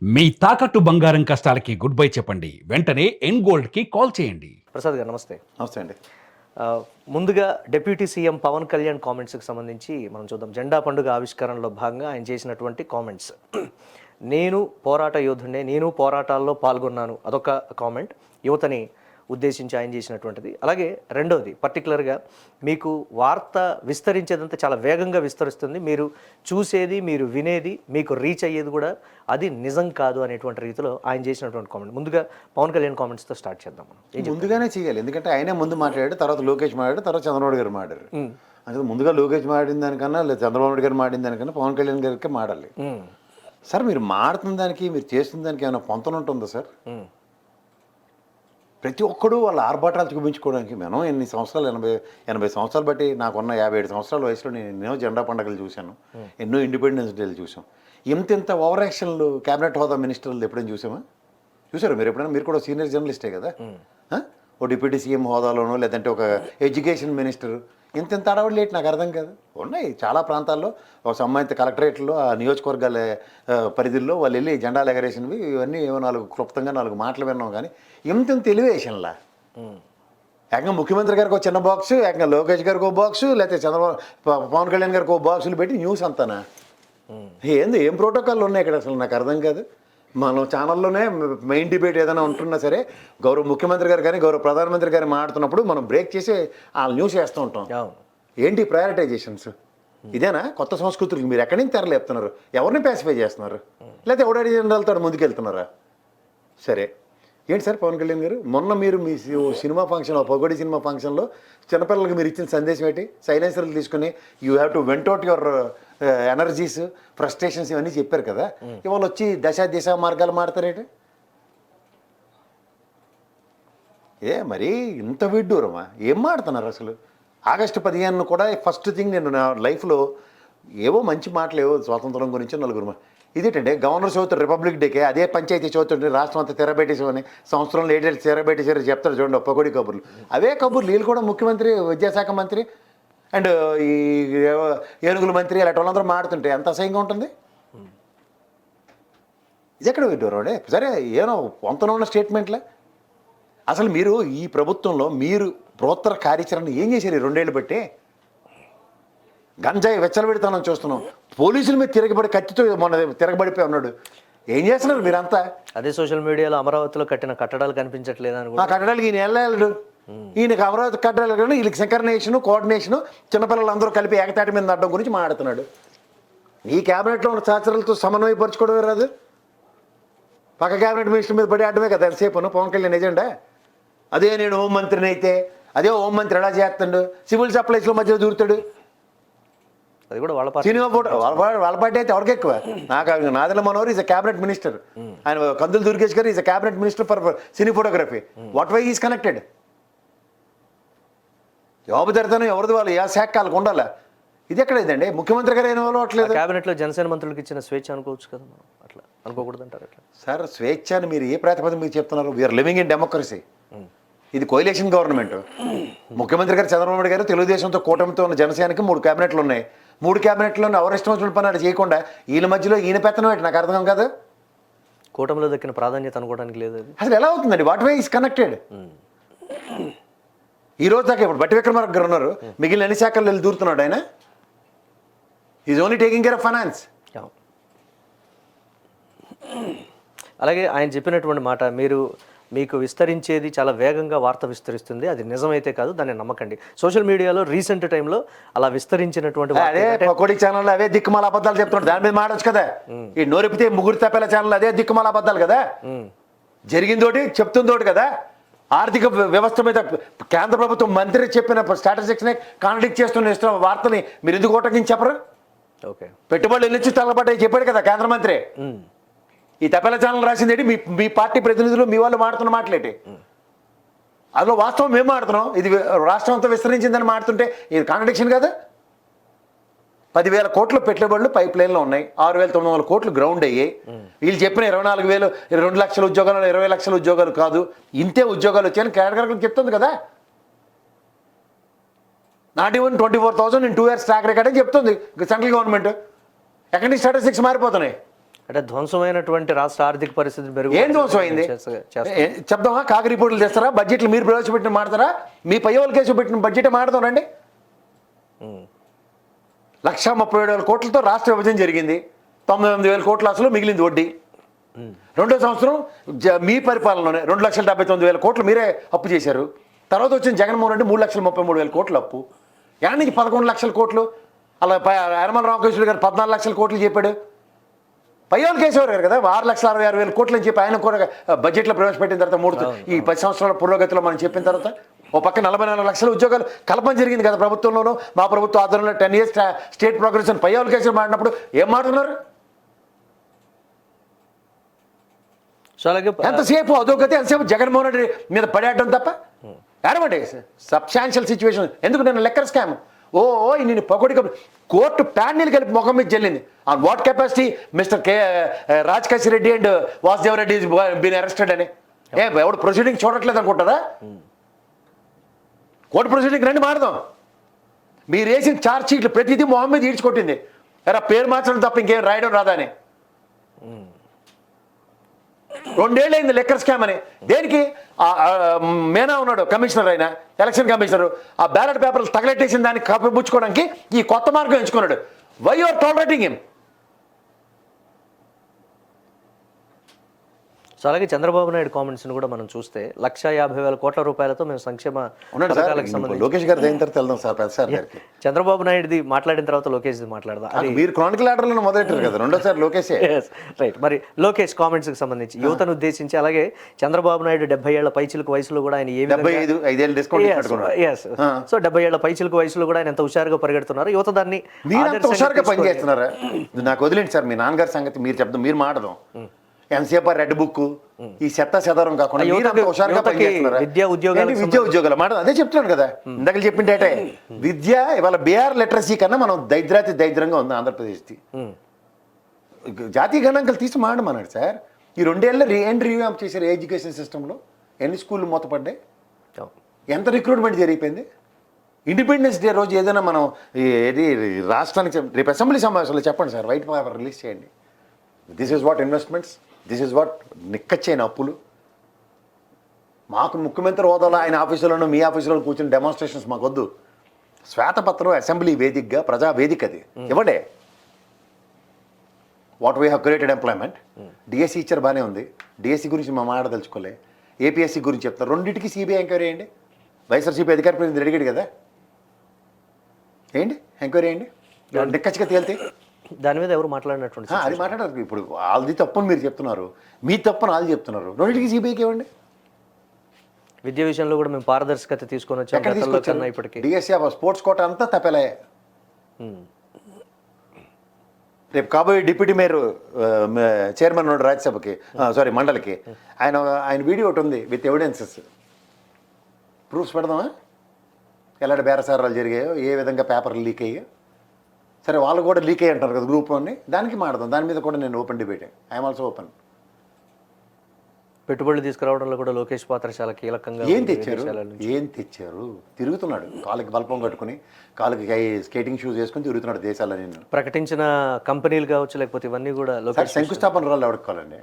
మీ తాకట్టు బంగారం కష్టాలకి good bye చెప్పండి. వెంటనే ఎన్ గోల్డ్కి కాల్ చేయండి. ప్రసాద్ గారు నమస్తే. నమస్తే అండి. ఆ, ముందుగా డిప్యూటీ సీఎం పవన్ కళ్యాణ్ కామెంట్స్కి సంబంధించి మనం చూద్దాం. జెండా పండుగ ఆవిష్కరణలో భాగంగా ఆయన చేసినటువంటి కామెంట్స్. నేను పోరాట యోధుడినే, నేను పోరాటాల్లో పాల్గొన్నాను, అదొక కామెంట్ యువతని ఉద్దేశించి ఆయన చేసినటువంటిది. అలాగే రెండోది పర్టికులర్గా మీకు వార్త విస్తరించేదంతా చాలా వేగంగా విస్తరిస్తుంది, మీరు చూసేది మీరు వినేది మీకు రీచ్ అయ్యేది కూడా అది నిజం కాదు అనేటువంటి రీతిలో ఆయన చేసినటువంటి కామెంట్. ముందుగా పవన్ కళ్యాణ్ కామెంట్స్తో స్టార్ట్ చేద్దాం మనం. ముందుగానే చేయాలి, ఎందుకంటే ఆయనే ముందు మాట్లాడాడు, తర్వాత లోకేష్ మాట్లాడాడు, తర్వాత చంద్రబాబు గారు మాట్లాడారు. అంటే ముందుగా లోకేష్ మాట్లాడిన దానికన్నా లేదా చంద్రబాబు నాయుడు గారు మాట్లాడిన దానికన్నా పవన్ కళ్యాణ్ గారికి మాడాలి. సార్ మీరు మాడుతున్న దానికి మీరు చేస్తున్న దానికి ఏమైనా పొంతన ఉంటుందా సార్? ప్రతి ఒక్కడు వాళ్ళ ఆర్భాటాలు చూపించుకోవడానికి మనం ఎన్ని సంవత్సరాలు 80 సంవత్సరాలు బట్టి నాకున్న 57 సంవత్సరాల వయసులో నేను ఎన్నో జెండా పండుగలు చూశాను, ఎన్నో ఇండిపెండెన్స్ డేలు చూసాం. ఇంత ఓవర్ యాక్షన్లు క్యాబినెట్ హోదా మినిస్టర్లు ఎప్పుడైనా చూసామా? చూసారు మీరు ఎప్పుడైనా? మీరు కూడా సీనియర్ జర్నలిస్టే కదా. ఓ డిప్యూటీ సీఎం హోదాలోనో లేదంటే ఒక ఎడ్యుకేషన్ మినిస్టర్ ఇంత అడవుడు లేట్ నాకు అర్థం కాదు. ఉన్నాయి చాలా ప్రాంతాల్లో ఒక సంబంధిత కలెక్టరేట్లో ఆ నియోజకవర్గాల పరిధిలో వాళ్ళు వెళ్ళి జెండాలు ఎగరేసినవి ఇవన్నీ ఏమో క్లుప్తంగా 4 మాటలు విన్నాం. కానీ ఇంత ఎలివేషన్లా ఏకంగా ముఖ్యమంత్రి గారికి ఒక చిన్న బాక్సు, ఏకంగా లోకేష్ గారికి ఒక బాక్సు, లేకపోతే పవన్ కళ్యాణ్ గారికి ఒక బాక్సులు పెట్టి న్యూస్ అంతానా? ఏం ప్రోటోకాల్ ఉన్నాయి ఇక్కడ అసలు నాకు అర్థం కాదు. మనం ఛానల్లోనే మెయిన్ డిబేట్ ఏదైనా ఉంటున్నా సరే గౌరవ ముఖ్యమంత్రి గారు కానీ గౌరవ ప్రధానమంత్రి గారు మాట్లాడుతున్నప్పుడు మనం బ్రేక్ చేసి ఆ న్యూస్ వేస్తూ ఉంటాం. ఏంటి ప్రయారిటైజేషన్స్? ఇదేనా కొత్త సంస్కృతులకు మీరు ఎక్కడి నుంచి తెరలేపుతున్నారు? ఎవరిని ప్యాసిఫై చేస్తున్నారు? లేకపోతే ఎవడాడి జనరాలతో ముందుకెళ్తున్నారా? సరే ఏంటి సార్ పవన్ కళ్యాణ్ గారు, మొన్న మీరు మీ సినిమా ఫంక్షన్లో పొగడి సినిమా ఫంక్షన్లో చిన్నపిల్లలకి మీరు ఇచ్చిన సందేశం ఏంటి? సైలెన్సర్లు తీసుకుని you have to went out your energies, frustrations ఇవన్నీ చెప్పారు కదా. ఇవాళ వచ్చి దిశ మార్గాలు మాడతారేంటి? మరి ఇంత విడ్డూరమా? ఏం మాడుతున్నారు అసలు? ఆగస్టు 15 కూడా ఫస్ట్ థింగ్ నేను నా లైఫ్లో ఏవో మంచి మాటలు ఏవో స్వాతంత్రం గురించి నలుగురు ఇదేంటంటే గవర్నర్ చదువుతారు రిపబ్లిక్ డేకే, అదే పంచాయతీ చదువుతుంటే రాష్ట్రం అంతా తెరబెట్టేసామని సంవత్సరంలో 7 తెరబెట్టేసారు చెప్తారు చూడండి పొగడి కబుర్లు. అవే కబుర్లు వీళ్ళు కూడా ముఖ్యమంత్రి, విద్యాశాఖ మంత్రి అండ్ ఈ ఏనుగుల మంత్రి అలాంటి వాళ్ళందరూ మాడుతుంటే ఎంత అసహ్యంగా ఉంటుంది. ఇది ఎక్కడ పెట్టారు? సరే ఏమో పొంతన ఉన్న స్టేట్మెంట్లే. అసలు మీరు ఈ ప్రభుత్వంలో మీరు ప్రోత్తర కార్యాచరణ ఏం చేశారు 2 ఏళ్ళు బట్టి? గంజాయి వెచ్చలబెడతానని చూస్తున్నాం, పోలీసుల మీద తిరగబడి కత్తితో మొన్న తిరగబడిపోయి ఉన్నాడు. ఏం చేస్తున్నారు మీరంతా? అదే సోషల్ మీడియాలో అమరావతిలో కట్టిన కట్టడాలు కనిపించట్లేదు ఆ కట్టడాలకి ఈయన వెళ్ళాడు. ఈయనకి అమరావతి కట్టడాలు కానీ వీళ్ళకి సింకర్నేషను కోఆర్డినేషను చిన్నపిల్లలందరూ కలిపి ఏకతాటి మీద నడడం గురించి మాట్లాడుతున్నాడు. ఈ క్యాబినెట్లో ఉన్న సహచరులతో సమన్వయపరచుకోవడమే రాదు, పక్క క్యాబినెట్ మినిస్టర్ మీద పడి ఆడమే కదా ఎంతసేపు పవన్ కళ్యాణ్ ఎజెండా. అదే నేను హోంమంత్రిని అయితే అదే హోంమంత్రి ఎలా చేస్తాడు? సివిల్ సప్లైస్లో మధ్యలో దూరుతాడు. అది కూడా వాళ్ళ సినిమా ఫోటో వాళ్ళ పార్టీ అయితే ఎవరికి ఎక్కువ? నాకు Nadendla Manohar is a cabinet minister, ఆయన కందులు దుర్గేష్ గారు is a cabinet minister for cine photography. What why is connected? జవాబుదారితనం ఎవరిది వాళ్ళు ఏ శాఖ వాళ్ళకు ఉండాలా? ఇది ఎక్కడైందండి? ముఖ్యమంత్రి గారు ఏం అవ్వట్లేదు. క్యాబినెట్లో జనసేన మంత్రులకు ఇచ్చిన స్వేచ్ఛ అనుకోవచ్చు కదా, మనం అట్లా అనుకోకూడదు అంటారు. అట్లా సార్ స్వేచ్ఛ అని మీరు ఏ ప్రాతిపదిక మీరు చెప్తున్నారు? We're living in democracy. ఇది కోయిలేషన్ గవర్నమెంట్. ముఖ్యమంత్రి గారు చంద్రబాబు నాయుడు గారు తెలుగుదేశంతో కూటమితో ఉన్న జనసేనకి 3 క్యాబినెట్లు ఉన్నాయి. 3 క్యాబినెట్లోనే ఎవరు ఇష్టం వచ్చిన పని అటు చేయకుండా వీళ్ళ మధ్యలో ఈయన పెత్తనం ఏంటి నాకు అర్థం కాదు. కూటమిలో దక్కిన ప్రాధాన్యత అనుకోవడానికి లేదు. అది అసలు ఎలా అవుతుందండి? What why is connected? ఈ రోజు దాకా ఇప్పుడు బట్టి విక్రమార్క గారు ఉన్నారు, మిగిలిన అన్ని శాఖల్లో వెళ్ళి దూరుతున్నాడు ఆయన. Is only taking care of finance. అలాగే ఆయన చెప్పినటువంటి మాట, మీకు విస్తరించేది చాలా వేగంగా వార్త విస్తరిస్తుంది, అది నిజమైతే కాదు, దాన్ని నమ్మకండి. సోషల్ మీడియాలో రీసెంట్ టైంలో అలా విస్తరించినటువంటి అదే పకోడీ ఛానల్ అవే దిక్కుమాల అబద్ధాలు చెప్తున్నాడు, దాని మీద మాడచ్చు కదా. ఈ నోరిపితే ముగ్గురు తప్పేల ఛానల్ అదే దిక్కుమాల అబద్ధాలు కదా. జరిగిందోటి చెప్తుందోటి కదా. ఆర్థిక వ్యవస్థ మీద కేంద్ర ప్రభుత్వం మంత్రి చెప్పిన స్టాటిస్టిక్స్ని కాంట్రడిక్ట్ చేస్తున్న వార్తని మీరు ఎందుకు ఓటకించి చెప్పరు? ఓకే, పెట్టుబడులు ఎన్ని తలపడ్డాయి చెప్పాడు కదా కేంద్ర మంత్రి. ఈ తప్పేల ఛానల్ రాసింది ఏంటి? మీ పార్టీ ప్రతినిధులు మీ వాళ్ళు మాడుతున్న మాటలేంటి? అందులో వాస్తవం మేము మాడుతున్నాం, ఇది రాష్ట్రం అంతా విస్తరించిందని మాడుతుంటే ఇది కాంట్రడిక్షన్ కదా. 10,000 కోట్ల పెట్టుబడులు పైప్ లైన్లో ఉన్నాయి, 6,900 కోట్లు గ్రౌండ్ అయ్యాయి. వీళ్ళు చెప్పిన 24,000 2 లక్షల ఉద్యోగాలు 20 లక్షల ఉద్యోగాలు కాదు, ఇంతే ఉద్యోగాలు వచ్చాయని కేడగరకు చెప్తుంది కదా. Not even 24,000 in 2 years track record అని చెప్తుంది సెంట్రల్ గవర్నమెంట్. ఎక్కడి నుంచి స్టాటిస్టిక్స్ మారిపోతున్నాయి? అంటే ధ్వంసమైనటువంటి రాష్ట్ర ఆర్థిక పరిస్థితి మెరుగు ఏం దోషం అయింది చెప్దామా? కాకి రిపోర్టులు తెస్తారా? బడ్జెట్లు మీరు ప్రవేశపెట్టిన మాడతారా? మీ పై వాళ్ళ కేసు పెట్టిన బడ్జెట్ మాడదానండి. 1,37,000 కోట్లతో రాష్ట్ర విభజన జరిగింది. 98,000 కోట్ల అసలు మిగిలింది వడ్డీ. రెండో సంవత్సరం మీ పరిపాలనలోనే 2,79,000 కోట్లు మీరే అప్పు చేశారు. తర్వాత వచ్చిన జగన్మోహన్ రెడ్డి 3,33,000 కోట్లు అప్పు. యాడ్ నుంచి 11 లక్షల కోట్లు. అలా యనమల రామకృష్ణుడు గారు 14 లక్షల కోట్లు చెప్పాడు. పై వాళ్ళు కేసేవారు గారు కదా 6,66,000 కోట్లు అని చెప్పి ఆయన కూడా బడ్జెట్లో ప్రవేశపెట్టిన తర్వాత ఈ 10 సంవత్సరాల పురోగతిలో మనం చెప్పిన తర్వాత ఓ పక్క 44 లక్షల ఉద్యోగాలు కల్పన జరిగింది కదా ప్రభుత్వంలోనూ. మా ప్రభుత్వ ఆధ్వర్యంలో 10 years స్టేట్ ప్రోగ్రెస్ పై వాళ్ళు కేసులు మాడినప్పుడు ఏం మాట్లాడుతున్నారు? సో అలాగే ఎంతసేపు అదోగతి, ఎంతసేపు జగన్మోహన్ రెడ్డి మీద పడేయడం తప్ప ఏడమండి సబ్స్టాన్షియల్ సిచ్యువేషన్. ఎందుకు నేను లెక్కర్ స్కామ్ నేను పొగడి కోర్టు ప్యానెల్ కలిపి ముఖం మీద చెల్లింది. On what capacity mister Rajkesh Reddy and Vasudev Reddy been arrested అని. ఎవడు ప్రొసీడింగ్ చూడట్లేదు అనుకుంటారా? కోర్టు ప్రొసీడింగ్ రండి మాడదాం. మీరు వేసిన ఛార్జ్ షీట్లు ప్రతిదీ మొహం మీద ఈడ్చుకొట్టింది. ఎరా పేరు మార్చడం తప్ప ఇంకేం రాయడం రాదా అని. 2 ఏళ్ళు అయింది లెక్కర్ స్కామ్ అని. దేనికి? మేనా ఉన్నాడు కమిషనర్, అయినా ఎలక్షన్ కమిషనర్, ఆ బ్యాలెట్ పేపర్లు తగలెట్టేసిన దాన్ని కప్పిపుచ్చుకోవడానికి ఈ కొత్త మార్గం ఎంచుకున్నాడు. Why you are tolerating him? So అలాగే చంద్రబాబు నాయుడు కామెంట్స్ని కూడా మనం చూస్తే 1,50,000 కోట్ల రూపాయలతో మేము సంక్షేమ పథకాలకు సంబంధించి లోకేష్ గారు అయిన తర్వాత వెళ్దాం సార్ ప్రతిసారి గారికి. చంద్రబాబు నాయుడుది మాట్లాడిన తర్వాత లోకేష్ది మాట్లాడదాం. అది మీరు క్రానికల్ ఆర్డర్లో మొదలెట్టారు కదా, రెండోసారి లోకేష్. రైట్. మరి లోకేష్ కామెంట్స్కి సంబంధించి యువతను ఉద్దేశించి, అలాగే చంద్రబాబు నాయుడు 70 ఏళ్ల పైచిలకు వయసులో కూడా ఆయన ఏ విధంగా సో 70 ఏళ్ల పైచిలకు వయసులో కూడా ఆయన ఎంత హుషారుగా పరిగెడుతున్నారు. యువత దాన్ని హుషారుగా పనిచేస్తున్నారా? నాకు వదిలేండి సార్, మీ నాన్నగారి సంగతి మీరు చెప్తాం, మీరు మాట్లాడదాం. ఎంతసేపు రెడ్ బుక్ ఈ చెత్త చెదరం కాకుండా విద్యా ఉద్యోగాలు మాట అదే చెప్తున్నాను కదా ఇందాక చెప్పిండే. విద్య ఇవాళ బీఆర్ లిటరసీ కన్నా మనం దరిద్రంగా ఉంది ఆంధ్రప్రదేశ్ది. జాతీయ గణాంకాలు తీసి మాడమన్నాడు సార్. ఈ 2 ఏళ్ళ రివ్యాంప్ చేశారు ఎడ్యుకేషన్ సిస్టంలో. ఎన్ని స్కూళ్ళు మూతపడ్డాయి, ఎంత రిక్రూట్మెంట్ జరిగిపోయింది. ఇండిపెండెన్స్ డే రోజు ఏదైనా మనం ఏది రాష్ట్రానికి రేపు అసెంబ్లీ సమావేశంలో చెప్పండి సార్, వైట్ పేపర్ రిలీజ్ చేయండి. This is what investments, this is what నిక్కచ్చైన అప్పులు. మాకు ముఖ్యమంత్రి హోదాలో ఆయన ఆఫీసులోనూ మీ ఆఫీసులో కూర్చుని డెమాన్స్ట్రేషన్స్ మాకొద్దు. శ్వేతపత్రం అసెంబ్లీ వేదికగా ప్రజా వేదిక అది ఇవ్వడే. What we have created employment. DSC ఇచ్చారు బాగానే ఉంది. డిఎస్సి గురించి మా మాట తెలుసుకోలే. ఏపీఎస్సి గురించి చెప్తారు. రెండింటికి సిబిఐ ఎంక్వైరీ చేయండి. వైఎస్ఆర్సీపీ అధికార ప్రతినిధి అడిగాడు కదా, ఏంటి ఎంక్వైరీ చేయండి, నిక్కచ్చిగా తేలితే. దాని మీద ఎవరు మాట్లాడినటువంటి అది మాట్లాడారు. ఇప్పుడు వాళ్ళది తప్పని మీరు చెప్తున్నారు, మీ తప్పని వాళ్ళు చెప్తున్నారు. రెండింటికి సిబిఐకి ఇవ్వండి. విద్య విషయంలో కూడా మేము పారదర్శకత తీసుకొని వచ్చాం. ఇప్పటికీ డిఎస్సీ స్పోర్ట్స్ కోట అంతా తప్పలే. రేపు కాబోయే డిప్యూటీ మేయర్ చైర్మన్ ఉన్నాడు రాజ్యసభకి, సారీ మండలికి. ఆయన వీడియో ఒకటి ఉంది విత్ ఎవిడెన్సెస్, ప్రూఫ్స్ పెడదామా ఎలాంటి బేరసారాలు జరిగాయో, ఏ విధంగా పేపర్లు లీక్ అయ్యాయో. సరే వాళ్ళు కూడా లీక్ అయ్యి అంటారు కదా గ్రూప్లోని, దానికి మాడదాం. దాని మీద కూడా నేను open debate. I'm also open. పెట్టుబడులు తీసుకురావడంలో కూడా లోకేష్ పాత్ర చాలా కీలకంగా. ఏం తెచ్చారు తిరుగుతున్నాడు, కాళ్ళకి బల్పం కట్టుకుని, కాళ్ళకి స్కేటింగ్ షూస్ వేసుకుని తిరుగుతున్నాడు దేశాల్లో. నేను ప్రకటించిన కంపెనీలు కావచ్చు, లేకపోతే ఇవన్నీ కూడా లోకేష్ శంకుస్థాపన రాళ్ళు ఎవరికి కావాలండి?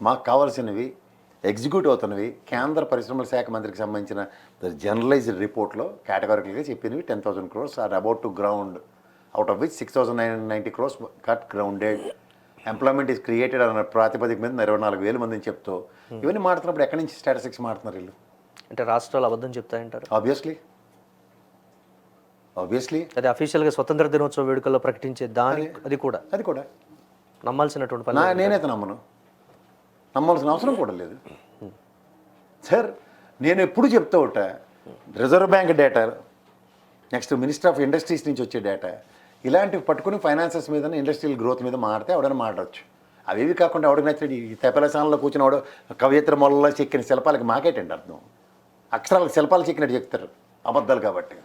మాకు కావాల్సినవి ఎగ్జిక్యూట్ అవుతున్నవి. కేంద్ర పరిశ్రమల శాఖ మంత్రికి సంబంధించిన జనరలైజ్డ్ రిపోర్ట్లో కేటగారికల్గా చెప్పినవి 10,000 crores are about to ground, out of which 6,990 crores got grounded. Employment is created అన్న ప్రాతిపదిక మీద 24,000 మందిని చెప్తూ ఇవన్నీ మాడుతున్నప్పుడు ఎక్కడి నుంచి స్టాటిస్టిక్స్ మాడుతున్నారు వీళ్ళు? అంటే రాష్ట్రాలు అబద్ధం చెప్తాయంటారు. ఆబ్వియస్లీ అది అఫీషియల్గా స్వతంత్ర దినోత్సవ వేడుకల్లో ప్రకటించే దాని అది కూడా నమ్మాల్సినటువంటి పని. నేనైతే నమ్మాల్సిన అవసరం కూడా లేదు సార్. నేను ఎప్పుడు చెప్తా ఉంటా, reserve bank data, next minister of industries నుంచి వచ్చే డేటా, ఇలాంటివి పట్టుకుని ఫైనాన్సెస్ మీద, ఇండస్ట్రియల్ గ్రోత్ మీద మాడితే ఎవడైనా మాట్లాడచ్చు. అవేవి కాకుండా ఎవడికి నచ్చాడు ఈ తెపలసానంలో కూర్చుని వాడు కవియత్ర మొలలో చెక్కిన శిల్పాలకి మాకేటండి అర్థం. అక్షరాలకు శిల్పాలు చెక్కినట్టు చెప్తారు అబద్ధాలు కాబట్టి.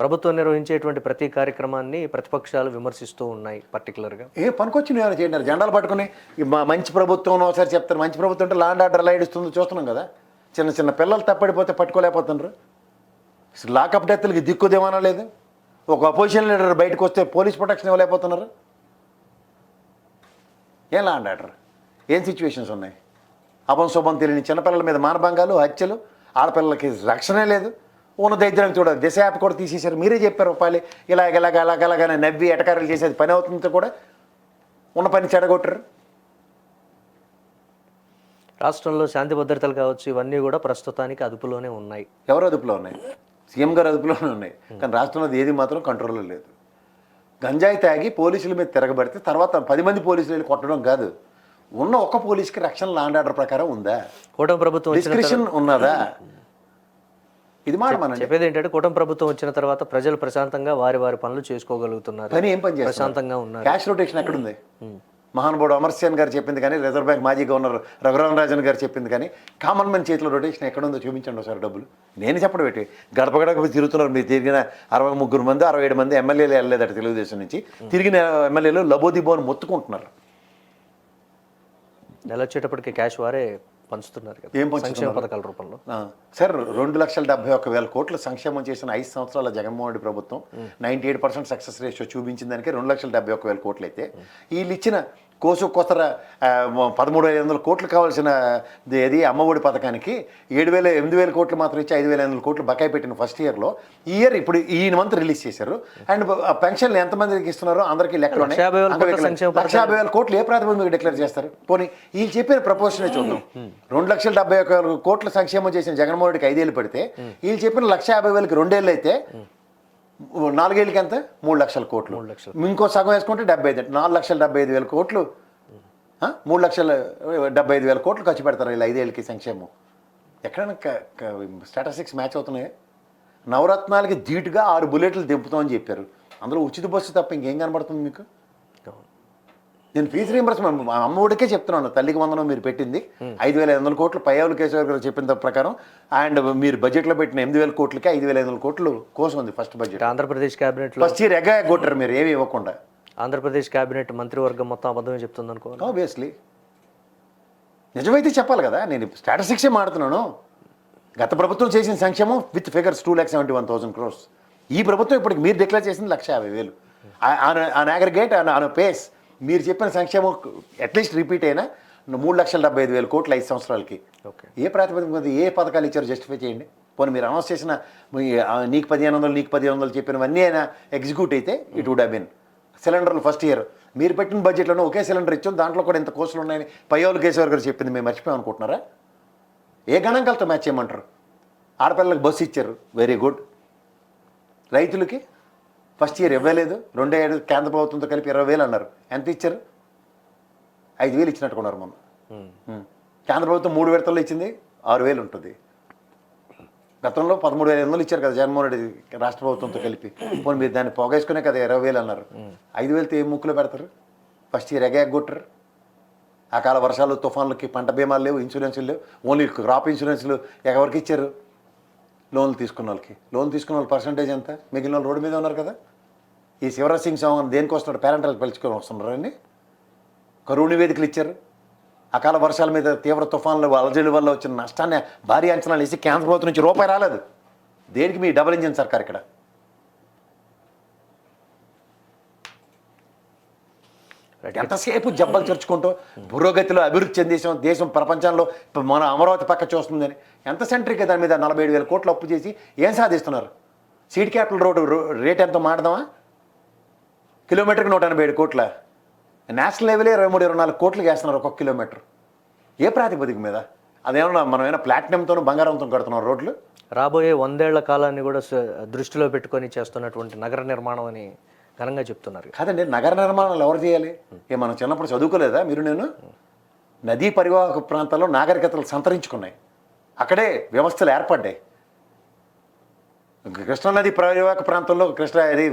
ప్రభుత్వం నిర్వహించేటువంటి ప్రతి కార్యక్రమాన్ని ప్రతిపక్షాలు విమర్శిస్తూ ఉన్నాయి. పర్టికులర్గా పనికొచ్చిన ఏమైనా చేయండి. జెండాలు పట్టుకుని మంచి ప్రభుత్వం ఒకసారి చెప్తారు. మంచి ప్రభుత్వం అంటే లాండ్ ఆర్డర్ ఎలా ఇస్తుందో చూస్తున్నాం కదా. చిన్న పిల్లలు తప్పడిపోతే పట్టుకోలేకపోతున్నారు. లాకప్ డెత్లకి దిక్కుదేమన్నా లేదు. ఒక అపోజిషన్ లీడర్ బయటకు వస్తే పోలీస్ ప్రొటెక్షన్ ఇవ్వలేకపోతున్నారు. ఏం లా అండ్ ఆర్డర్, ఏం సిచ్యువేషన్స్ ఉన్నాయి? అపంశుభం తెలియని చిన్నపిల్లల మీద మానభంగాలు, హత్యలు, ఆడపిల్లలకి రక్షణే లేదు. ఉన్న దరిద్రం చూడాలి. దిశ యాప్ కూడా తీసేశారు. మీరే చెప్పారు రూపాయలు ఇలాగనే నవ్వి ఎటకారాలు చేసేది పని అవుతుందో కూడా ఉన్న పని చెడగొట్టరు. రాష్ట్రంలో శాంతి భద్రతలు కావచ్చు, ఇవన్నీ కూడా ప్రస్తుతానికి అదుపులోనే ఉన్నాయి. ఎవరు అదుపులో ఉన్నాయి? సీఎం గారు అదుపులోనే ఉన్నాయి. కానీ రాష్ట్రంలో ఏది మాత్రం కంట్రోల్లో లేదు. గంజాయి తాగి పోలీసుల మీద తిరగబడితే తర్వాత 10 మంది పోలీసులు వెళ్ళి కొట్టడం కాదు. ఉన్న ఒక్క పోలీస్కి రక్షణ లా అండ్ ఆర్డర్ ప్రకారం ఉందా? కూటమి ప్రభుత్వం డిస్క్రిప్షన్ ఉన్నదా? ఇది మాట మనం చెప్పేది ఏంటంటే, కూటమి ప్రభుత్వం వచ్చిన తర్వాత ప్రజలు ప్రశాంతంగా వారి పనులు చేసుకోగలుగుతున్నారు. పని ఏం పని చేస్తారు? ప్రశాంతంగా ఉన్నారు. క్యాష్ రొటేషన్ ఎక్కడుంది? మహానుభావుడు అమర్ సేన్ గారు చెప్పింది కానీ, రిజర్వ్ బ్యాంక్ మాజీ గవర్నర్ రఘురామన్ రాజన్ గారు చెప్పింది కానీ, కామన్ మ్యాన్ చేతిలో రొటేషన్ ఎక్కడుందో చూపించండి ఒకసారి. డబ్బులు నేను చెప్పడం పెట్టి గడప గడప తిరుగుతున్నారు. మీరు తిరిగిన 63 మంది 67 మంది ఎమ్మెల్యేలు వెళ్ళలేదట తెలుగుదేశం నుంచి. తిరిగిన ఎమ్మెల్యేలు లబోదిబోని మొత్తుకుంటున్నారు. నెల వచ్చేటప్పటికి క్యాష్ వారే పంచుతున్నారు కదా, ఏం సంక్షేమ పథకాల రూపంలో. సార్ 2,71,000 కోట్లు సంక్షేమం చేసిన 5 సంవత్సరాల జగన్మోహన్ రెడ్డి ప్రభుత్వం 98% సక్సెస్ రేషియో చూపించిన దానికి 2,71,000 కోట్లు అయితే, వీళ్ళు ఇచ్చిన కోసు కొత్తర 13,500 కోట్లు కావాల్సిన ఏది అమ్మఒడి పథకానికి 8,000 కోట్లు మాత్రం ఇచ్చి 5,500 కోట్లు బకాయి పెట్టిన ఫస్ట్ ఇయర్లో ఈ ఇయర్ ఇప్పుడు ఈ మంత్ రిలీజ్ చేశారు. అండ్ పెన్షన్లు ఎంతమందికి ఇస్తున్నారో అందరికీ లెక్కలు 1,50,000 కోట్లు ఏ ప్రాతిపదికన డిక్లేర్ చేస్తారు? పోనీ వీళ్ళు చెప్పిన ప్రపోజనే చూద్దాం. 2,71,000 కోట్ల సంక్షేమం చేసిన జగన్మోహన్ రెడ్డికి 5 ఏళ్ళు పెడితే, వీళ్ళు చెప్పిన 1,50,000కి 2 ఏళ్ళు అయితే 4 ఏళ్ళకి ఎంత? 3 లక్షల కోట్లు. ఇంకో సగం వేసుకుంటే 75, 4,75,000 కోట్లు. 3,75,000 కోట్లు ఖర్చు పెడతారు ఇలా 5 ఏళ్ళకి సంక్షేమం. ఎక్కడైనా స్టాటిస్టిక్స్ మ్యాచ్ అవుతున్నాయి. నవరత్నాలకి ధీటుగా 6 బుల్లెట్లు దింపుతామని చెప్పారు. అందులో ఉచిత బస్సు తప్ప ఇంకేం కనబడుతుంది మీకు? నేను ఫీజు రీంబర్స్మెంట్ అమ్మఒడికే చెప్తున్నాను. తల్లికి వందనం మీరు పెట్టింది 5,500 కోట్లు పయ్యావులు కేశవ గారు చెప్పిన ప్రకారం. అండ్ మీరు బడ్జెట్లో పెట్టిన 8,000 కోట్లకి 5,500 కోట్లు కోసం ఉంది first budget. Andhra Pradesh cabinet first year కొట్టారు మీరు ఏమి ఇవ్వకుండా. ఆంధ్రప్రదేశ్ క్యాబినెట్ మంత్రివర్గం మొత్తం అబద్ధమే చెప్తుంది అనుకో. ఆబ్వియస్లీ నిజమైతే చెప్పాలి కదా. నేను స్టాటిస్టిక్సే మాడుతున్నాను. గత ప్రభుత్వం చేసిన సంక్షేమం విత్ ఫిగర్స్ 2,71,000 crores. ఈ ప్రభుత్వం ఇప్పటికి మీరు డిక్లేర్ చేసింది 1,50,000. ఆన్ అగ్రిగేట్ ఆన్ పేస్ మీరు చెప్పిన సంక్షేమం అట్లీస్ట్ రిపీట్ అయినా 3,75,000 కోట్లు 5 సంవత్సరాలకి. ఏ ప్రాతిపదిక మీద ఏ పథకాలు ఇచ్చారో జస్టిఫై చేయండి. పోనీ మీరు అనౌన్స్ చేసిన నీకు 1,500 నీకు 1,500 చెప్పినవన్నీ అయినా ఎగ్జిక్యూట్ అయితే ఇట్ వుడ్ హ్యావ్ బీన్. సిలిండర్లు ఫస్ట్ ఇయర్ మీరు పెట్టిన బడ్జెట్లోనే ఒకే సిలిండర్ ఇచ్చాం, దాంట్లో కూడా ఇంత కోసులు ఉన్నాయని పయ్యావులు కేశవర్ గారు చెప్పింది మేము మర్చిపోయాం అనుకుంటున్నారా? ఏ గణాంకాలతో మ్యాచ్ చేయమంటారు? ఆడపిల్లలకు బస్సు ఇచ్చారు, వెరీ గుడ్. రైతులకి ఫస్ట్ ఇయర్ ఇవ్వలేదు, 2 ఏళ్ళు కేంద్ర ప్రభుత్వంతో కలిపి 20,000 అన్నారు. ఎంత ఇచ్చారు? 5,000 ఇచ్చినట్టుకున్నారు మొన్న. కేంద్ర ప్రభుత్వం 3 విడతల్లో ఇచ్చింది 6,000 ఉంటుంది. గతంలో 13,500 ఇచ్చారు కదా జగన్మోహన్ రెడ్డి రాష్ట్ర ప్రభుత్వంతో కలిపి. పోనీ మీరు దాన్ని పోగేసుకునే కదా 20,000 అన్నారు. 5,000తో ఏం ముక్కులు పెడతారు? ఫస్ట్ ఇయర్ ఎగగొట్టరు. అకాల వర్షాలు తుఫాన్లకి పంట బీమాలు లేవు, ఇన్సూరెన్సులు లేవు. ఓన్లీ క్రాప్ ఇన్సూరెన్స్లు ఎవరికి ఇచ్చారు? లోన్లు తీసుకున్న వాళ్ళకి. లోన్ తీసుకున్న వాళ్ళ పర్సంటేజ్ ఎంత? మిగిలిన వాళ్ళు రోడ్డు మీద ఉన్నారు కదా. ఈ శివరాజ్ సింగ్ చౌహాన్ దేనికి వస్తున్నాడు? పేరెంటల్ పిలుచుకొని వస్తున్నారండి. కరువు నివేదికలు ఇచ్చారు. అకాల వర్షాల మీద తీవ్ర తుఫాన్లు అలజడి వల్ల వచ్చిన నష్టాన్ని భారీ అంచనాలు వేసి కేంద్ర ప్రభుత్వం నుంచి రూపాయి రాలేదు. దేనికి మీ డబుల్ ఇంజిన్ సర్కార్ ఇక్కడ? ఎంతసేపు జబ్బలు చర్చుకుంటూ పురోగతిలో అభివృద్ధి చెందేసాం, దేశం ప్రపంచంలో మన అమరావతి పక్క చూస్తుందని ఎంత సెంట్రీకి దాని మీద 47,000 కోట్లు అప్పు చేసి ఏం సాధిస్తున్నారు? సీడ్ క్యాపిటల్ రోడ్డు రేట్ ఎంతో మాట్లాడదామా? కిలోమీటర్కి 187 కోట్ల. నేషనల్ లెవెలే 23-24 కోట్లకి వేస్తున్నారు ఒక్కొక్క కిలోమీటర్. ఏ ప్రాతిపదిక మీద? అదేమన్నా మనం ఏమైనా ప్లాటినంతో బంగారంతో కడుతున్నాం రోడ్లు? రాబోయే 100 ఏళ్ల కాలాన్ని కూడా దృష్టిలో పెట్టుకొని చేస్తున్నటువంటి నగర నిర్మాణం అని ఘనంగా చెప్తున్నారు. కాదండి, నగర నిర్మాణాలు ఎవరు చేయాలి? మనం చిన్నప్పుడు చదువుకోలేదా మీరు? నేను నదీ పరివాహక ప్రాంతాల్లో నాగరికతలు సంతరించుకున్నాయి, అక్కడే వ్యవస్థలు ఏర్పడ్డాయి. కృష్ణానది పరివాహక ప్రాంతంలో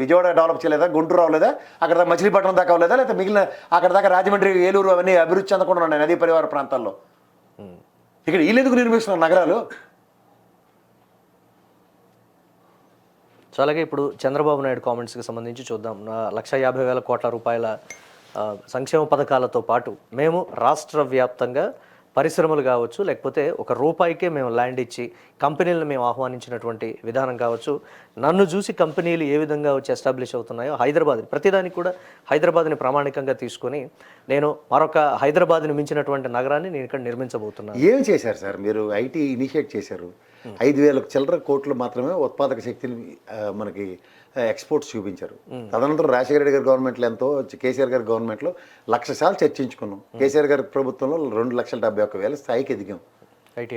విజయవాడ డెవలప్ చేయలేదా? గుంటూరు అవ్వలేదా? అక్కడ దాకా మచిలీపట్నం దాకా అవ్వలేదా? లేకపోతే మిగిలిన అక్కడ దాకా రాజమండ్రి, ఏలూరు అవన్నీ అభివృద్ధి చెందకుండా ఉన్నాయి నదీ పరివాహక ప్రాంతాల్లో. ఇక్కడ వీళ్ళెందుకు నిర్మిస్తున్నారు నగరాలు? సో అలాగే ఇప్పుడు చంద్రబాబు నాయుడు కామెంట్స్కి సంబంధించి చూద్దాం. 1,50,000 కోట్ల రూపాయల సంక్షేమ పథకాలతో పాటు మేము రాష్ట్ర వ్యాప్తంగా పరిశ్రమలు కావచ్చు, లేకపోతే ఒక రూపాయికే మేము ల్యాండ్ ఇచ్చి కంపెనీలను మేము ఆహ్వానించినటువంటి విధానం కావచ్చు, నన్ను చూసి కంపెనీలు ఏ విధంగా వచ్చి ఎస్టాబ్లిష్ అవుతున్నాయో హైదరాబాద్ ప్రతిదానికి కూడా హైదరాబాద్ని ప్రామాణికంగా తీసుకొని నేను మరొక హైదరాబాద్ని మించినటువంటి నగరాన్ని నేను ఇక్కడ నిర్మించబోతున్నాను. ఏం చేశారు సార్ మీరు? ఐటీ ఇనిషియేట్ చేశారు, 5,000 చిల్లర కోట్లు మాత్రమే ఉత్పాదక శక్తిని మనకి ఎక్స్పోర్ట్స్ చూపించారు. తదనంతరం రాజశేఖర రెడ్డి గారి గవర్నమెంట్లో ఎంతో, కేసీఆర్ గారి గవర్నమెంట్లో 1,00,000 చర్చించుకున్నాం. కేసీఆర్ గారి ప్రభుత్వంలో 2,71,000 స్థాయికి ఎదిగాం.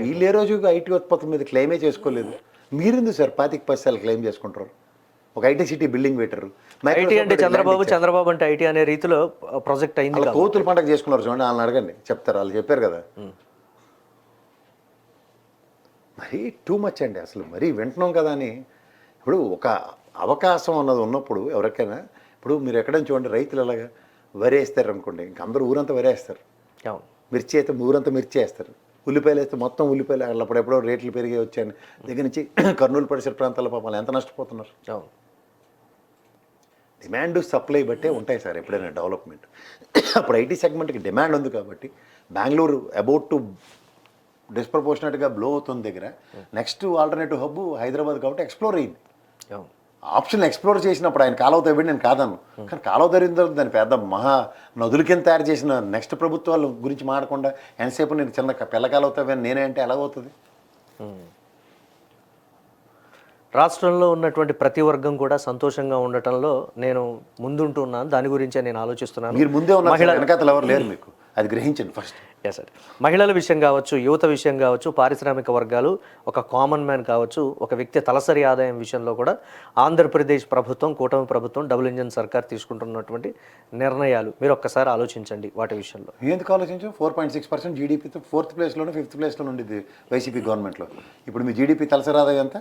వీళ్ళు ఏ రోజు ఐటీ ఉత్పత్తుల మీద క్లెయిమే చేసుకోలేదు. మీరెందుకు సార్ 25% క్లెయిమ్ చేసుకుంటారు? ఒక ఐటీ సిటీ బిల్డింగ్ పెట్టారు. ఐటీ అంటే చంద్రబాబు అంటే ఐటీ అనే రీతిలో ప్రాజెక్ట్ అయింది. కోతుల పండుగ చేసుకున్నారు చూడండి, వాళ్ళని అడగండి చెప్తారు. వాళ్ళు చెప్పారు కదా. మరీ టూ మచ్ అండి, అసలు మరీ వింటున్నాం కదా అని. ఇప్పుడు ఒక అవకాశం అన్నది ఉన్నప్పుడు ఎవరికైనా, ఇప్పుడు మీరు ఎక్కడైనా చూడండి, రైతులు ఎలాగా వరి వేస్తారు అనుకోండి, ఇంక అందరూ ఊరంతా వరి వేస్తారు. మిర్చి అయితే ఊరంతా మిర్చి వేస్తారు. ఉల్లిపాయలు వేస్తే మొత్తం ఉల్లిపాయలు. అప్పుడెప్పుడో రేట్లు పెరిగి వచ్చాను దగ్గర నుంచి కర్నూలు పరిసర ప్రాంతాల పాపం ఎంత నష్టపోతున్నారు. డిమాండ్ సప్లై బట్టే ఉంటాయి సార్ ఎప్పుడైనా డెవలప్మెంట్. అప్పుడు ఐటీ సెగ్మెంట్కి డిమాండ్ ఉంది కాబట్టి బెంగళూరు అబౌట్ టు డిస్ప్రపోర్షనేట్గా బ్లో అవుతుంది దగ్గర. నెక్స్ట్ ఆల్టర్నేటివ్ హబ్ హైదరాబాద్ కాబట్టి ఎక్స్ప్లోర్ అయింది. ఆప్షన్ ఎక్స్ప్లోర్ చేసినప్పుడు ఆయన కాలువ తవ్వండి నేను కాదను, కానీ కాలువ తవ్విన తర్వాత దాని పెద్ద మహా నదుల కింద తయారు చేసిన నెక్స్ట్ ప్రభుత్వాల గురించి మాడకుండా ఎంతసేపు నేను చిన్న పిల్ల కాలువ తవ్వాను నేనే అంటే ఎలాగవుతుంది? రాష్ట్రంలో ఉన్నటువంటి ప్రతి వర్గం కూడా సంతోషంగా ఉండటంలో నేను ముందుంటున్నాను. దాని గురించే నేను ఆలోచిస్తున్నాను. మీరు ముందే ఉన్నారు, వెనకాతలు ఎవరు లేరు, మీకు అది గ్రహించండి ఫస్ట్. Yes sir. మహిళల విషయం కావచ్చు, యువత విషయం కావచ్చు, పారిశ్రామిక వర్గాలు, ఒక కామన్ మ్యాన్ కావచ్చు, ఒక వ్యక్తి తలసరి ఆదాయం విషయంలో కూడా ఆంధ్రప్రదేశ్ ప్రభుత్వం, కూటమి ప్రభుత్వం, డబుల్ ఇంజన్ సర్కార్ తీసుకుంటున్నటువంటి నిర్ణయాలు మీరు ఒక్కసారి ఆలోచించండి వాటి విషయంలో. ఎందుకు ఆలోచించు? 4.6% జీడీపీతో 4th ప్లేస్లోనే 5th ప్లేస్లో ఉండేది వైసీపీ గవర్నమెంట్లో. ఇప్పుడు మీ జీడీపీ తలసరి ఆదాయం ఎంత?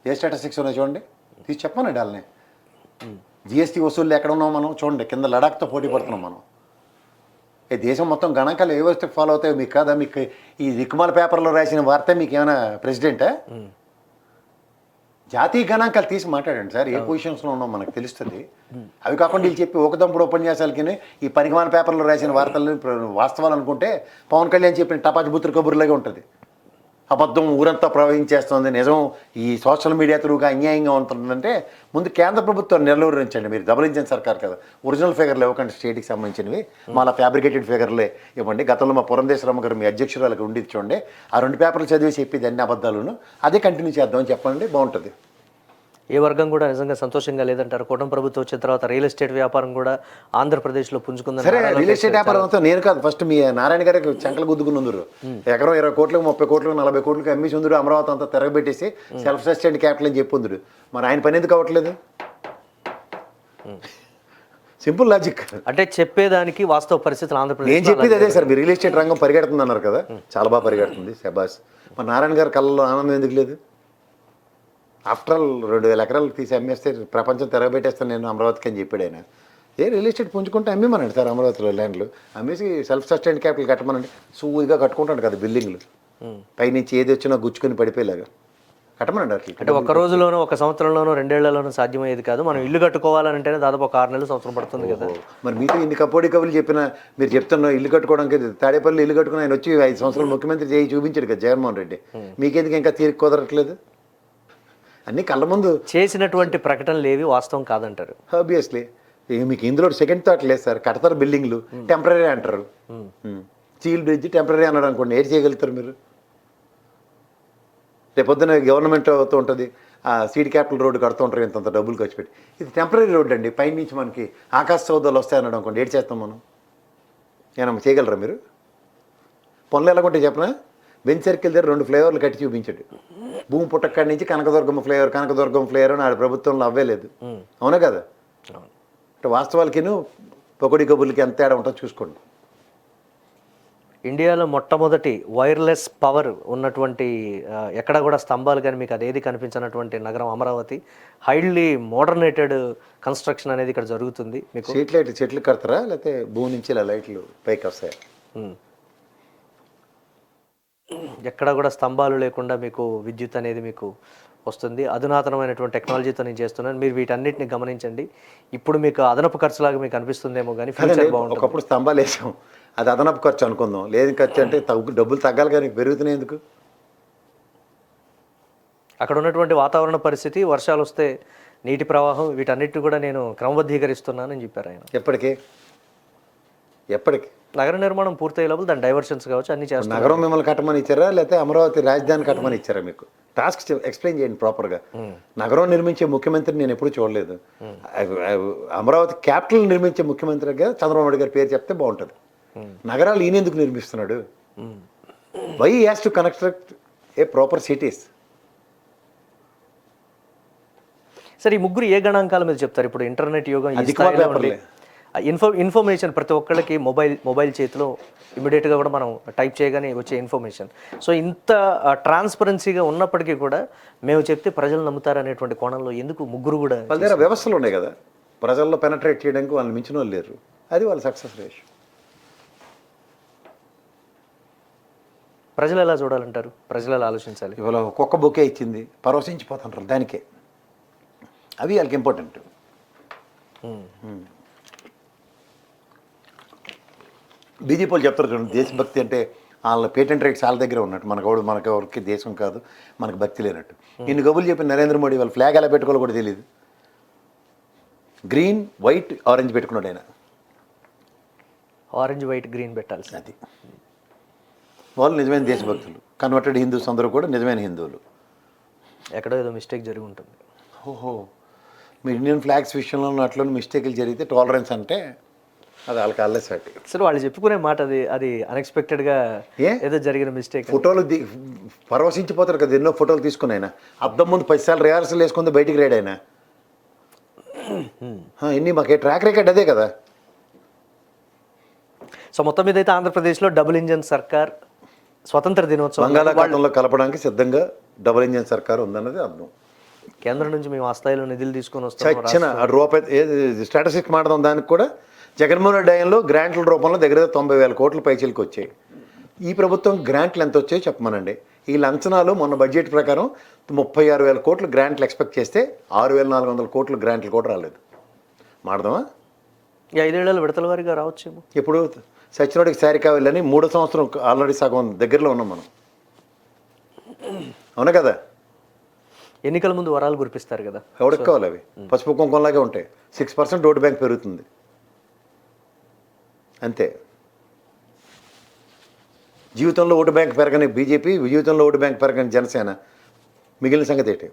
ఏ స్టాటిస్టిక్స్ ఉన్నాయి చూడండి, తీసి చెప్పానండి వాళ్ళని. జిఎస్టీ వసూళ్ళు ఎక్కడ ఉన్నాం మనం చూడండి, కింద లడాఖ్తో పోటీ పడుతున్నాం మనం. దేశం మొత్తం గణాంకాలు ఏ వస్తే ఫాలో అవుతాయో మీకు కాదా? మీకు ఈ దిక్కుమాల పేపర్లో రాసిన వార్త మీకు ఏమైనా ప్రెసిడెంటా? జాతీయ గణాంకాలు తీసి మాట్లాడండి సార్, ఏ పొజిషన్స్లో ఉన్నాం మనకు తెలుస్తుంది. అవి కాకుండా వీళ్ళు చెప్పి ఒకదంపుడు ఉపన్యాసాలకి ఈ పరిమాణ పేపర్లో రాసిన వార్తలు వాస్తవాలు అనుకుంటే పవన్ కళ్యాణ్ చెప్పిన టపాచి బుత్ర కబుర్లాగే ఉంటుంది. అబద్ధం ఊరంతా ప్రవహించేస్తుంది, నిజం ఈ సోషల్ మీడియా త్రూగా అన్యాయంగా ఉంటుందంటే ముందు కేంద్ర ప్రభుత్వం నిర్వహించండి. మీరు డబుల్ ఇంజన్ సర్కార్ కదా, ఒరిజినల్ ఫిగర్లు ఇవ్వకండి, స్టేట్కి సంబంధించినవి మళ్ళీ ఫ్యాబ్రికేటెడ్ ఫిగర్లే ఇవ్వండి. గతంలో మా పురంధేశ్వరమ్మ గారు మీ అధ్యక్షురాలకు ఉండి చూడండి, ఆ 2 పేపర్లు చదివి చెప్పేది అన్ని అబద్ధాలను, అదే కంటిన్యూ చేద్దామని చెప్పండి, బాగుంటుంది. ఏ వర్గం కూడా నిజంగా సంతోషంగా లేదంటారు. కూటమి ప్రభుత్వం వచ్చిన తర్వాత రియల్ ఎస్టేట్ వ్యాపారం కూడా ఆంధ్రప్రదేశ్లో పుంజుకుందని. సరే, రియల్ ఎస్టేట్ వ్యాపారం అంతా నేను కాదు, ఫస్ట్ మీ నారాయణ గారికి చంకలు గుద్దుకుని ఉందరు. ఎకరం 20 కోట్లకు 30 కోట్లకు 40 కోట్లకు అమ్మేసి ఉందరు. అమరావతి అంతా తిరగబెట్టేసి సెల్ఫ్ సస్టైన్డ్ క్యాపిటల్ అని చెప్పి ఉందరు. మరి ఆయన పని ఎందుకు అవ్వట్లేదు? Simple logic. అంటే చెప్పేదానికి వాస్తవ పరిస్థితులు ఆంధ్రప్రదేశ్. నేను చెప్పేది అదే సార్, మీ రియల్ ఎస్టేట్ రంగం పరిగెడుతుంది అన్నారు కదా, చాలా బాగా పరిగెడుతుంది, శబాస్. మరి నారాయణ గారి కళ్ళలో ఆనందం ఎందుకు లేదు? ఆఫ్టర్ ఆల్ 2,000 ఎకరాలు తీసి అమ్మేస్తే ప్రపంచం తిరగబెట్టేస్తాను నేను అమరావతికి అని చెప్పాడు ఆయన. ఏ రియల్ ఎస్టేట్ పుంజుకుంటే అమ్మేమనండి సార్, అమరావతిలో ల్యాండ్లు అమ్మేసి సెల్ఫ్ సస్టైన్డ్ క్యాపిటల్ కట్టమనండి. సూదిగా కట్టుకుంటాడు కదా బిల్డింగ్లు, పైనుంచి ఏది వచ్చినా గుచ్చుకొని పడిపోయేలాగా కట్టమనండి. అట్లా అంటే ఒక రోజులోనో, ఒక సంవత్సరంలోనో, 2 ఏళ్లలోనో సాధ్యమయ్యేది కాదు. మనం ఇల్లు కట్టుకోవాలంటేనే దాదాపు ఒక 6 నెలలు, సంవత్సరం పడుతుంది కదా. మరి మీతో ఇన్ని కపోడి కబులు చెప్పిన మీరు చెప్తున్న ఇల్లు కట్టుకోవడానికి, తాడేపల్లి ఇల్లు కట్టుకుని ఆయన వచ్చి 5 సంవత్సరాలు ముఖ్యమంత్రి చేయి చూపించాడు కదా జగన్మోహన్ రెడ్డి. మీకెందుకు ఇంకా తీరిక కుదరట్లేదు? అన్ని కళ్ళ ముందు చేసినటువంటి ప్రకటనలు ఏవి వాస్తవం కాదంటారు. ఆబ్వియస్లీ మీకు ఇందులో సెకండ్ థాట్ లేదు సార్. కడతారు బిల్డింగ్లు, టెంపరీ అంటారు. స్టీల్ బ్రిడ్జ్ టెంపరీ అన్నాడు అనుకోండి, ఏం చేయగలుగుతారు మీరు? రేపొద్దున గవర్నమెంట్ అవుతూ ఉంటుంది, సీడ్ క్యాపిటల్ రోడ్డు కడుతూ ఉంటారు, ఇంత డబ్బులు ఖర్చు పెట్టి. ఇది టెంపరీ రోడ్డు అండి, పైనుంచి మనకి ఆకాశ సౌదాలు వస్తాయన్నాడు అనుకోండి, ఏడు చేస్తాం మనం? ఏమన్నా చేయగలరా మీరు? పనులు ఎలాగుంటే చెప్పనా? బెంచ్ సర్కిల్ దగ్గర 2 ఫ్లైఓవర్లు కట్టి చూపించాడు. భూమి పుట్టక్కడి నుంచి కనకదుర్గమ్మ ఫ్లైఓవర్ అని ఆడ ప్రభుత్వంలో అవ్వేలేదు. అవునా కదా? అంటే వాస్తవాలకిను పొగడి కబుర్లకి ఎంత తేడా ఉంటుందో చూసుకోండి. ఇండియాలో మొట్టమొదటి వైర్లెస్ పవర్ ఉన్నటువంటి ఎక్కడ కూడా స్తంభాలు కానీ మీకు అదేది కనిపించినటువంటి నగరం అమరావతి. హైలీ మోడర్నేటెడ్ కన్స్ట్రక్షన్ అనేది ఇక్కడ జరుగుతుంది. మీకు స్ట్రీట్ లైట్ చెట్లు కడతారా, లేకపోతే భూమి నుంచి ఇలా లైట్లు పైకి వస్తాయా? ఎక్కడ కూడా స్తంభాలు లేకుండా మీకు విద్యుత్ అనేది మీకు వస్తుంది, అధునాతనమైనటువంటి టెక్నాలజీతో నేను చేస్తున్నాను, మీరు వీటన్నిటిని గమనించండి. ఇప్పుడు మీకు అదనపు ఖర్చులాగా మీకు అనిపిస్తుందేమో కానీ ఫ్యూచర్ బాగుంటుంది. ఒకప్పుడు స్తంభాలు వేసాం, అది అదనపు ఖర్చు అనుకుందాం. లేదు ఖర్చు అంటే డబ్బులు తగ్గాలి కానీ పెరుగుతున్నాయి ఎందుకు? అక్కడ ఉన్నటువంటి వాతావరణ పరిస్థితి, వర్షాలు వస్తే నీటి ప్రవాహం, వీటన్నిటిని కూడా నేను క్రమబద్ధీకరిస్తున్నానని చెప్పారు ఆయన. ఎప్పటికి నగర నిర్మాణం పూర్తయ్యే లోపల దాని డైవర్షన్స్ కావచ్చు అన్ని చేస్తారు. నగరం మిమ్మల్ని కట్టమని ఇచ్చారా, లేకపోతే అమరావతి రాజధాని కట్టమని ఇచ్చారా? మీకు టాస్క్ ఎక్స్ప్లెయిన్ చేయండి ప్రాపర్గా. నగరం నిర్మించే ముఖ్యమంత్రిని నేను ఎప్పుడూ చూడలేదు. అమరావతి క్యాపిటల్ నిర్మించే ముఖ్యమంత్రిగా చంద్రబాబు నాయుడు గారి పేరు చెప్తే బాగుంటుంది. నగరాలు ఈయనెందుకు నిర్మిస్తున్నాడు? Why has to construct a proper cities? సరే, ఈ ముగ్గురు ఏ గణాంకాల మీద చెప్తారు? ఇప్పుడు ఇంటర్నెట్ యుగం, ఇన్ఫర్మేషన్ ప్రతి ఒక్కళ్ళకి మొబైల్ చేతిలో ఇమీడియట్గా కూడా మనం టైప్ చేయగానే వచ్చే ఇన్ఫర్మేషన్. సో ఇంత ట్రాన్స్పరెన్సీగా ఉన్నప్పటికీ కూడా మేము చెప్తే ప్రజలు నమ్ముతారనేటువంటి కోణంలో ఎందుకు ముగ్గురు కూడా? వాళ్ళ దగ్గర వ్యవస్థలు ఉన్నాయి కదా, ప్రజల్లో పెనట్రేట్ చేయడానికి వాళ్ళని మించిన వాళ్ళు లేరు. అది వాళ్ళ సక్సెస్ రేషియో. ప్రజలు ఎలా చూడాలంటారు? ప్రజలు ఎలా ఆలోచించాలి? ఇవాళ ఒక్కొక్క బొకే ఇచ్చింది, పరవశించిపోతుంటారు దానికే. అవి వాళ్ళకి ఇంపార్టెంట్. బీజేపీ వాళ్ళు చెప్తారు చూడండి, దేశభక్తి అంటే వాళ్ళ పేటెంట్ రైట్స్ వాళ్ళ దగ్గర ఉన్నట్టు, మనకు ఎవరికి దేశం కాదు, మనకు భక్తి లేనట్టు. ఇన్ని కబుర్లు చెప్పిన నరేంద్ర మోడీ వాళ్ళ ఫ్లాగ్ ఎలా పెట్టుకోవాలో కూడా తెలియదు. గ్రీన్, వైట్, ఆరెంజ్ పెట్టుకున్నాడు ఆయన. ఆరెంజ్, వైట్, గ్రీన్ పెట్టాలి. అది వాళ్ళు నిజమైన దేశభక్తులు. కన్వర్టెడ్ హిందూస్ అందరూ కూడా నిజమైన హిందువులు. ఎక్కడో ఏదో మిస్టేక్ జరిగి ఉంటుంది. ఓహో, మీ ఇండియన్ ఫ్లాగ్స్ విషయంలో అట్లా మిస్టేక్లు జరిగితే టాలరెన్స్ అంటే అది వాళ్ళకి అల్లెసటి. సరే, వాళ్ళు చెప్పుకునే మాట అది అన్ఎక్స్పెక్టెడ్గా ఏదో జరిగిన మిస్టేక్. ఫోటోలు పరవశించిపోతారు కదా, ఎన్నో ఫోటోలు తీసుకుని ఆయన అద్దం ముందు 10 సార్లు రిహార్సల్ వేసుకుంది బయటికి రాడు ఆయన. ఎన్ని మాకే ట్రాక్ రికార్డ్ అదే కదా. సో మొత్తం మీద అయితే ఆంధ్రప్రదేశ్లో డబుల్ ఇంజన్ సర్కార్ స్వతంత్ర దినోత్సవం బంగాళాఖాతంలో కలపడానికి సిద్ధంగా డబుల్ ఇంజన్ సర్కార్ ఉందన్నది అర్థం. కేంద్రం నుంచి మేము ఆ స్థాయిలో నిధులు తీసుకొని వస్తాం. చచ్చిన రూపాయి స్టాటిస్టిక్స్ మాడదాం. దానికి కూడా జగన్మోహన్ రెడ్డి హయాంలో గ్రాంట్ల రూపంలో దగ్గర 90,000 కోట్ల పైచీలకు వచ్చాయి. ఈ ప్రభుత్వం గ్రాంట్లు ఎంత వచ్చాయో చెప్పమనండి. ఈ లంచనాలు మొన్న బడ్జెట్ ప్రకారం 36,000 కోట్లు గ్రాంట్లు ఎక్స్పెక్ట్ చేస్తే 6,400 కోట్లు గ్రాంట్లు కూడా రాలేదు. మాడదామా? ఈ 5 ఏళ్లలో విడతల వారిగా రావచ్చేమో. ఇప్పుడు సచినోడికి శారీ కావాలని 3వ సంవత్సరం ఆల్రెడీ సగం దగ్గరలో ఉన్నాం మనం. అవునా కదా? ఎన్నికల ముందు వరాలు కురిపిస్తారు కదా, ఎవరికి కావాలి అవి? పసుపు కుంకుమలాగే ఉంటాయి. 6% ఓటు బ్యాంక్ పెరుగుతుంది అంతే. జీవితంలో ఓటు బ్యాంక్ పెరగని బీజేపీ, జీవితంలో ఓటు బ్యాంక్ పెరగని జనసేన, మిగిలిన సంగతి ఏంటి?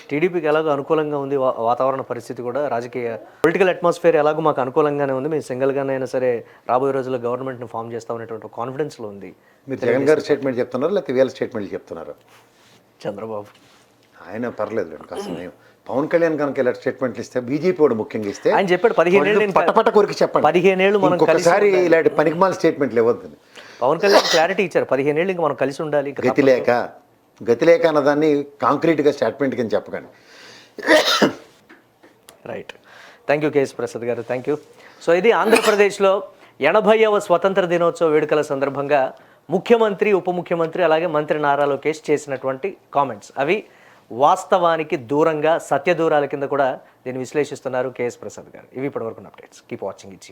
టీడీపీకి ఎలాగో అనుకూలంగా ఉంది వాతావరణ పరిస్థితి కూడా, రాజకీయ పొలిటికల్ అట్మాస్ఫియర్ ఎలాగో మాకు అనుకూలంగానే ఉంది, మేము సింగిల్గానైనా సరే రాబోయే రోజుల్లో గవర్నమెంట్ని ఫామ్ చేస్తామనేటువంటి కాన్ఫిడెన్స్లో ఉంది. మీరు జగన్ గారి స్టేట్మెంట్ చెప్తున్నారు లేకపోతే వీళ్ళ స్టేట్మెంట్లు చెప్తున్నారు? చంద్రబాబు ఆయన పర్లేదు కాస్త. పవన్ కళ్యాణ్ కనుక ఇలా స్టేట్మెంట్లు ఇస్తే, బీజేపీ వాడు ముఖ్యంగా ఇస్తే ఆయన చెప్పాడు 15 ఏళ్ళు పట్టపట్ట కొరికి చెప్పండి. 15 ఏళ్ళు మనం ఒకసారి ఇలాంటి పనికిమాల స్టేట్మెంట్లు ఇవ్వద్దు. పవన్ కళ్యాణ్ క్లారిటీ ఇచ్చారు, 15 ఏళ్ళు ఇంకా మనం కలిసి ఉండాలి. గతి లేక అన్నదాన్ని కాంక్రీట్గా స్టేట్మెంట్ కింద చెప్పకండి. Right, thank you KS Prasad గారు, థ్యాంక్ యూ. సో ఇది ఆంధ్రప్రదేశ్లో 80వ స్వతంత్ర దినోత్సవ వేడుకల సందర్భంగా ముఖ్యమంత్రి, ఉప ముఖ్యమంత్రి అలాగే మంత్రి నారా లోకేష్ చేసినటువంటి కామెంట్స్. అవి వాస్తవానికి దూరంగా, సత్య దూరాల కింద కూడా దీన్ని విశ్లేషిస్తున్నారు కేఎస్ ప్రసాద్ గారు. ఇవి ఇప్పటివరకు అప్డేట్స్. Keep watching it.